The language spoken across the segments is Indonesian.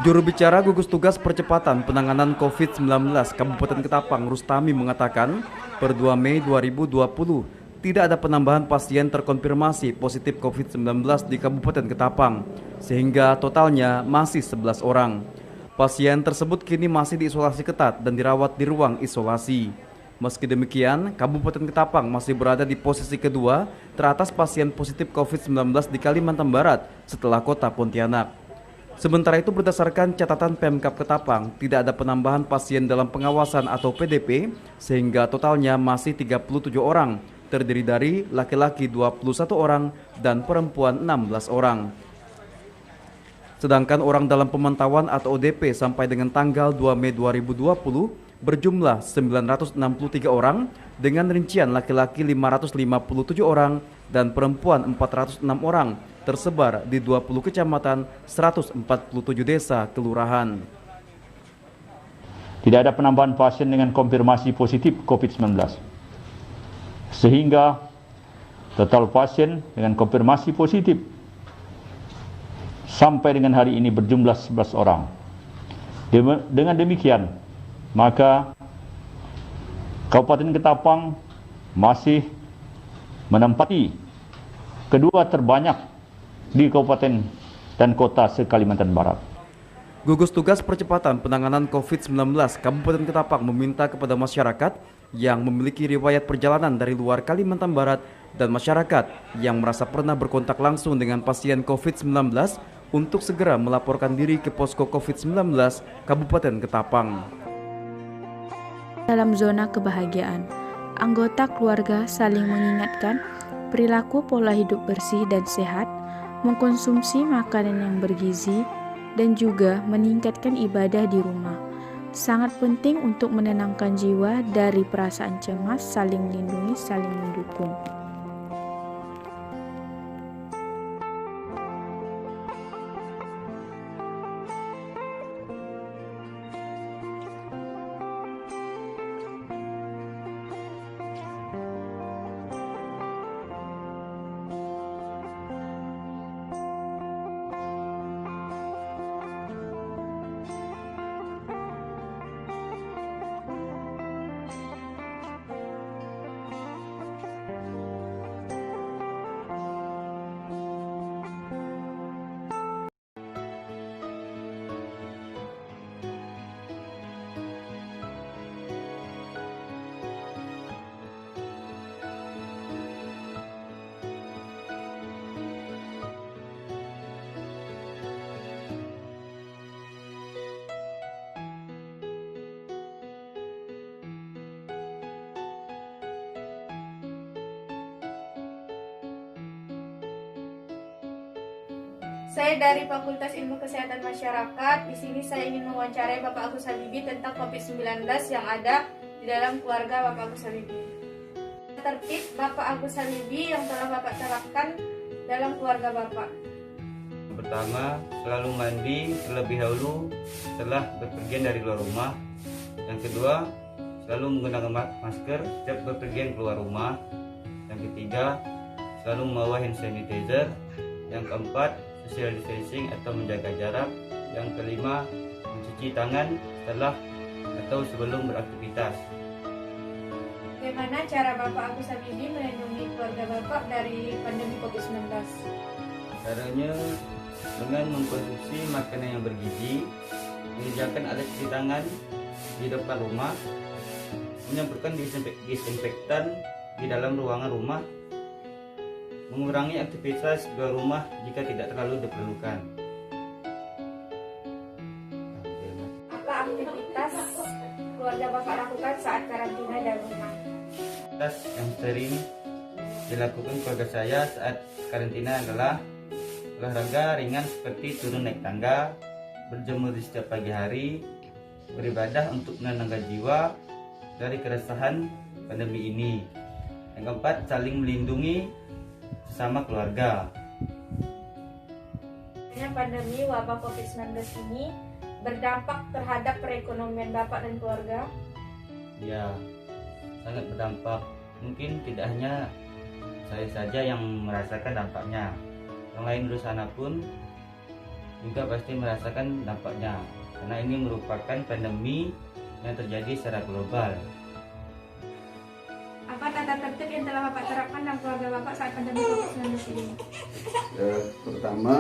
Juru bicara gugus tugas percepatan penanganan COVID-19 Kabupaten Ketapang Rustami mengatakan, per 2 Mei 2020 tidak ada penambahan pasien terkonfirmasi positif COVID-19 di Kabupaten Ketapang, sehingga totalnya masih 11 orang. Pasien tersebut kini masih diisolasi ketat dan dirawat di ruang isolasi. Meski demikian, Kabupaten Ketapang masih berada di posisi kedua teratas pasien positif COVID-19 di Kalimantan Barat setelah kota Pontianak. Sementara itu berdasarkan catatan Pemkab Ketapang, tidak ada penambahan pasien dalam pengawasan atau PDP, sehingga totalnya masih 37 orang, terdiri dari laki-laki 21 orang dan perempuan 16 orang. Sedangkan orang dalam pemantauan atau ODP sampai dengan tanggal 2 Mei 2020 berjumlah 963 orang dengan rincian laki-laki 557 orang dan perempuan 406 orang tersebar di 20 kecamatan, 147 desa kelurahan. Tidak ada penambahan pasien dengan konfirmasi positif COVID-19. Sehingga total pasien dengan konfirmasi positif sampai dengan hari ini berjumlah 11 orang. Dengan demikian, maka Kabupaten Ketapang masih menempati kedua terbanyak di kabupaten dan kota se-Kalimantan Barat. Gugus Tugas Percepatan Penanganan COVID-19 Kabupaten Ketapang meminta kepada masyarakat yang memiliki riwayat perjalanan dari luar Kalimantan Barat dan masyarakat yang merasa pernah berkontak langsung dengan pasien COVID-19 untuk segera melaporkan diri ke posko COVID-19 Kabupaten Ketapang. Dalam zona kebahagiaan, anggota keluarga saling mengingatkan perilaku pola hidup bersih dan sehat, mengkonsumsi makanan yang bergizi, dan juga meningkatkan ibadah di rumah. Sangat penting untuk menenangkan jiwa dari perasaan cemas, saling melindungi, saling mendukung. Saya dari Fakultas Ilmu Kesehatan Masyarakat. Di sini saya ingin mewawancarai Bapak Agus Habibie tentang COVID-19 yang ada di dalam keluarga Bapak Agus Habibie. Tertib Bapak Agus Habibie yang telah Bapak terapkan dalam keluarga Bapak. Pertama, selalu mandi terlebih dahulu setelah berpergian dari luar rumah. Yang kedua, selalu menggunakan masker setiap berpergian keluar rumah. Yang ketiga, selalu membawa hand sanitizer. Yang keempat, social distancing atau menjaga jarak. Yang kelima, mencuci tangan setelah atau sebelum beraktivitas. Bagaimana cara Bapak Agus Habibie melindungi keluarga Bapak dari pandemi COVID-19? Caranya dengan mengkonsumsi makanan yang bergizi, menyediakan alat cuci tangan di depan rumah, menyemprotkan disinfektan di dalam ruangan rumah, mengurangi aktivitas di luar rumah jika tidak terlalu diperlukan. Apa aktivitas keluarga Bapak lakukan saat karantina dalam rumah? Aktivitas yang sering dilakukan keluarga saya saat karantina adalah olahraga ringan seperti turun naik tangga, berjemur di setiap pagi hari, beribadah untuk menenangkan jiwa dari keresahan pandemi ini. Yang keempat, saling melindungi sesama keluarga. Pandemi wabah COVID-19 ini berdampak terhadap perekonomian Bapak dan keluarga? Ya, sangat berdampak. Mungkin tidak hanya saya saja yang merasakan dampaknya. Yang lain di sana pun juga pasti merasakan dampaknya, karena ini merupakan pandemi yang terjadi secara global. Apa tata tertib yang telah Bapak terapkan dalam keluarga Bapak saat pandemi COVID-19 ini? Pertama,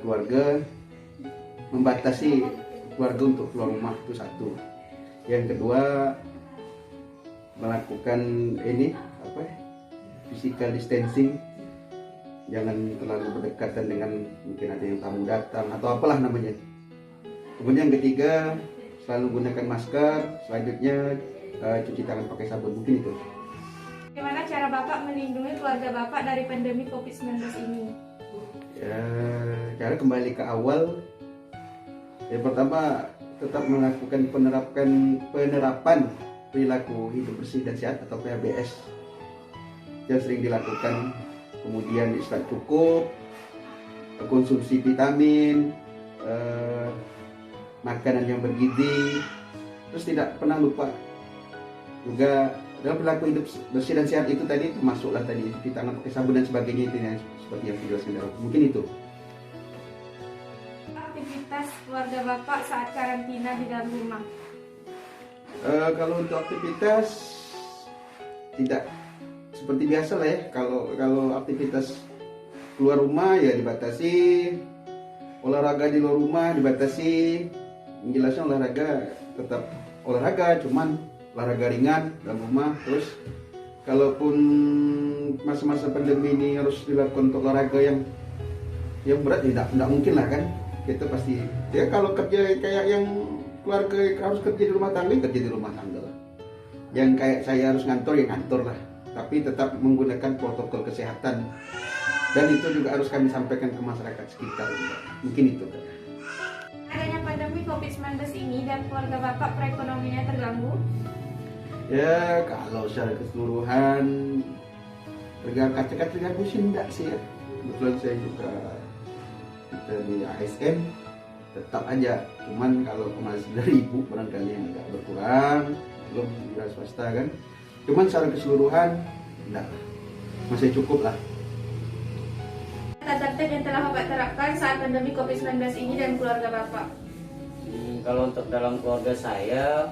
keluarga membatasi keluarga untuk keluar rumah, itu satu. Yang kedua, melakukan physical distancing, jangan terlalu berdekatan dengan mungkin ada yang tamu datang atau apalah namanya. Kemudian yang ketiga, selalu gunakan masker. Selanjutnya cuci tangan pakai sabun, mungkin itu. Bagaimana cara Bapak melindungi keluarga Bapak dari pandemi COVID-19 ini? Ya, cara kembali ke awal. Yang pertama, tetap melakukan penerapan perilaku hidup bersih dan sehat atau PHBS yang sering dilakukan. Kemudian istirahat cukup, konsumsi vitamin, makanan yang bergizi, terus tidak pernah lupa juga dalam perilaku hidup bersih dan sehat itu tadi termasuklah tadi cuci tangan pakai sabun dan sebagainya, itu yang seperti yang dijelaskan dalam mungkin itu. Aktivitas keluarga Bapak saat karantina di dalam rumah? Kalau untuk aktivitas tidak seperti biasa lah ya. Kalau aktivitas keluar rumah ya dibatasi, olahraga di luar rumah dibatasi. Yang jelasnya olahraga tetap olahraga, cuman olahraga ringan dalam rumah. Terus kalaupun masa-masa pandemi ini harus dilakukan untuk olahraga yang berat, tidak mungkin lah kan. Kita pasti ya kalau kerja kayak yang keluarga harus kerja di rumah tangga, kerja di rumah tangga lah. Yang kayak saya harus ngantor ya ngantor lah, tapi tetap menggunakan protokol kesehatan, dan itu juga harus kami sampaikan ke masyarakat sekitar juga. Mungkin itu kan. Adanya pandemi COVID-19 ini dan keluarga Bapak perekonomiannya terganggu? Ya kalau secara keseluruhan terganggu sih enggak sih ya. Kebetulan saya juga kita di ASN tetap aja, cuman kalau penghasilan dari ibu barangkali yang agak berkurang, belum di swasta kan. Cuman secara keseluruhan enggak lah, masih cukup lah. Tata tertib yang telah Bapak terapkan saat pandemi COVID-19 ini dan keluarga Bapak? Kalau untuk dalam keluarga saya,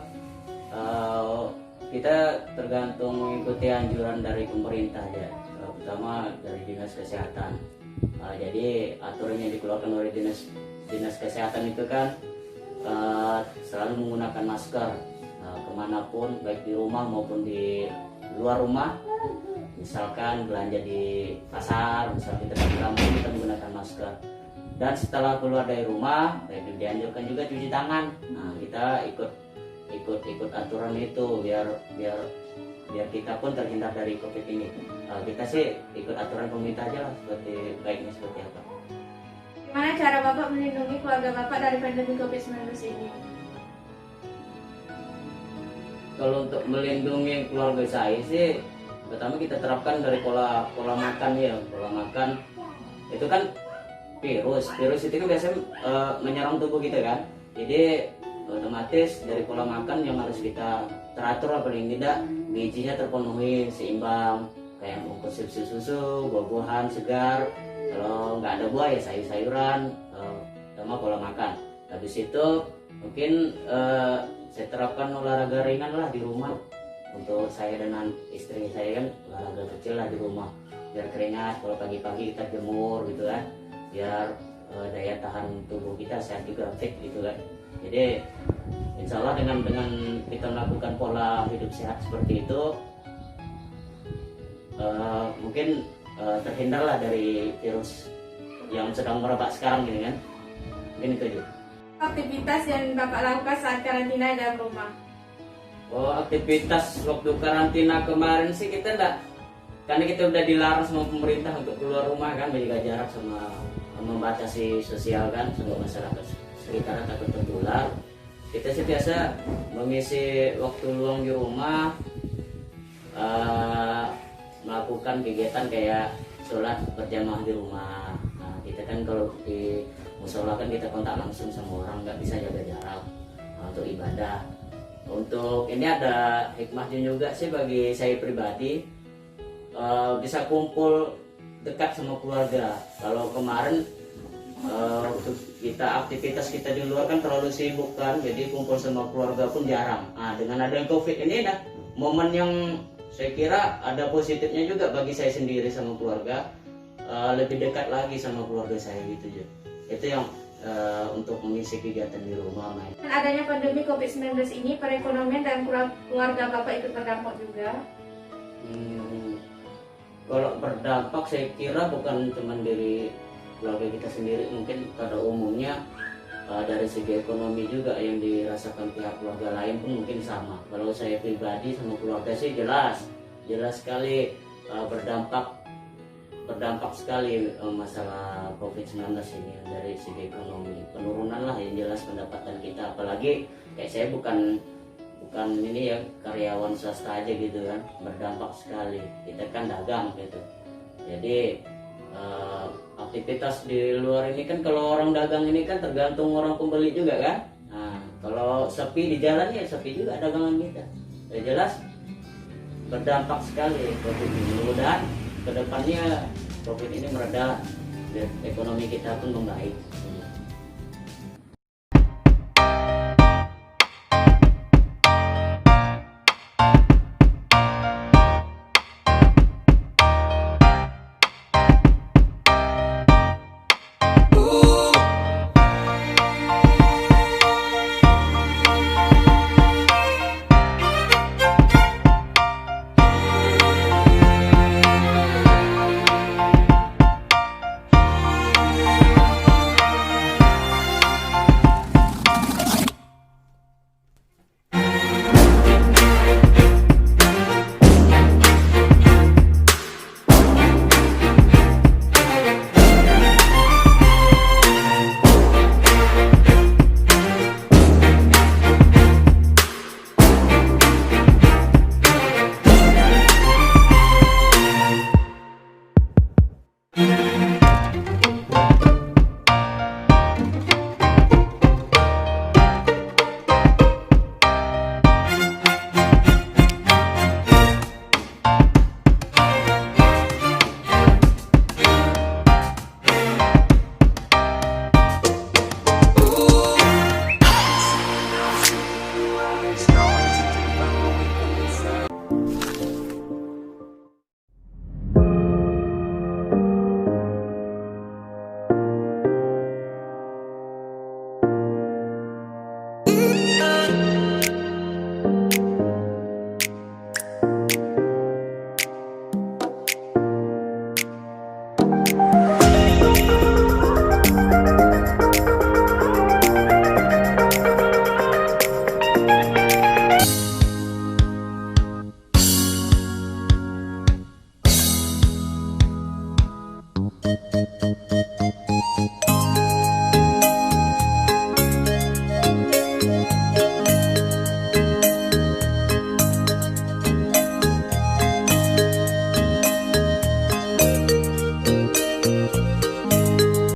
kita tergantung mengikuti anjuran dari pemerintah ya, terutama dari dinas kesehatan. Jadi aturan yang dikeluarkan oleh dinas kesehatan itu kan selalu menggunakan masker kemanapun, baik di rumah maupun di luar rumah. Misalkan belanja di pasar, misalkan kita di kampung, kita menggunakan masker. Dan setelah keluar dari rumah, dianjurkan juga cuci tangan. Nah, kita ikut aturan itu biar kita pun terhindar dari COVID ini. Kita sih ikut aturan pemerintah aja lah, seperti baiknya seperti apa. Gimana cara Bapak melindungi keluarga Bapak dari pandemi COVID-19 ini? Kalau untuk melindungi keluarga saya sih, pertama kita terapkan dari pola makan ya. Pola makan itu kan virus itu kan biasanya menyerang tubuh kita kan. Jadi otomatis dari pola makan yang harus kita teratur lah, paling tidak gizinya terpenuhi, seimbang, kayak mengkonsumsi susu, buah-buahan segar. Kalau nggak ada buah ya sayur-sayuran, sama pola makan. Habis itu mungkin saya terapkan olahraga ringan lah di rumah. Untuk saya dan istri saya kan olahraga kecil lah di rumah, biar keringat. Kalau pagi-pagi kita jemur gitu kan, biar daya tahan tubuh kita sehat juga, fit gitu kan. Jadi insya Allah dengan kita melakukan pola hidup sehat seperti itu, mungkin terhindarlah dari virus yang sedang merebak sekarang ini kan. Mungkin itu aja. Aktivitas yang Bapak lakukan saat karantina dalam rumah? Aktivitas waktu karantina kemarin sih kita enggak, karena kita udah dilarang sama pemerintah untuk keluar rumah kan, menjaga jarak sama membatasi sosial kan, sama masyarakat sekitar takut tertular. Kita sih biasa mengisi waktu luang di rumah, melakukan kegiatan kayak sholat berjamaah di rumah. Nah, kita kan kalau di musola kan kita kontak langsung sama orang, nggak bisa jaga jarak untuk ibadah. Untuk ini ada hikmahnya juga sih bagi saya pribadi, bisa kumpul dekat sama keluarga. Kalau kemarin untuk aktivitas kita di luar kan terlalu sibuk kan, jadi kumpul sama keluarga pun jarang. Nah, dengan adanya COVID ini momen yang saya kira ada positifnya juga bagi saya sendiri sama keluarga, lebih dekat lagi sama keluarga saya gitu ya. Itu yang untuk mengisi kegiatan di rumah. Dengan adanya pandemi COVID-19 ini, perekonomian dan keluarga Bapak ikut terdampak juga. Kalau berdampak saya kira bukan cuma dari keluarga kita sendiri, mungkin pada umumnya dari segi ekonomi juga yang dirasakan pihak keluarga lain pun mungkin sama. Kalau saya pribadi sama keluarga sih jelas sekali berdampak sekali masalah COVID-19 ini dari segi ekonomi. Penurunan lah yang jelas pendapatan kita, apalagi kayak saya bukan ini ya karyawan swasta aja gitu kan, berdampak sekali. Kita kan dagang gitu, jadi aktivitas di luar ini kan, kalau orang dagang ini kan tergantung orang pembeli juga kan. Nah, kalau sepi di jalan ya sepi juga dagangan kita. Ya jelas berdampak sekali COVID ini. Mudah-mudahan kedepannya COVID ini mereda, ekonomi kita pun membaik.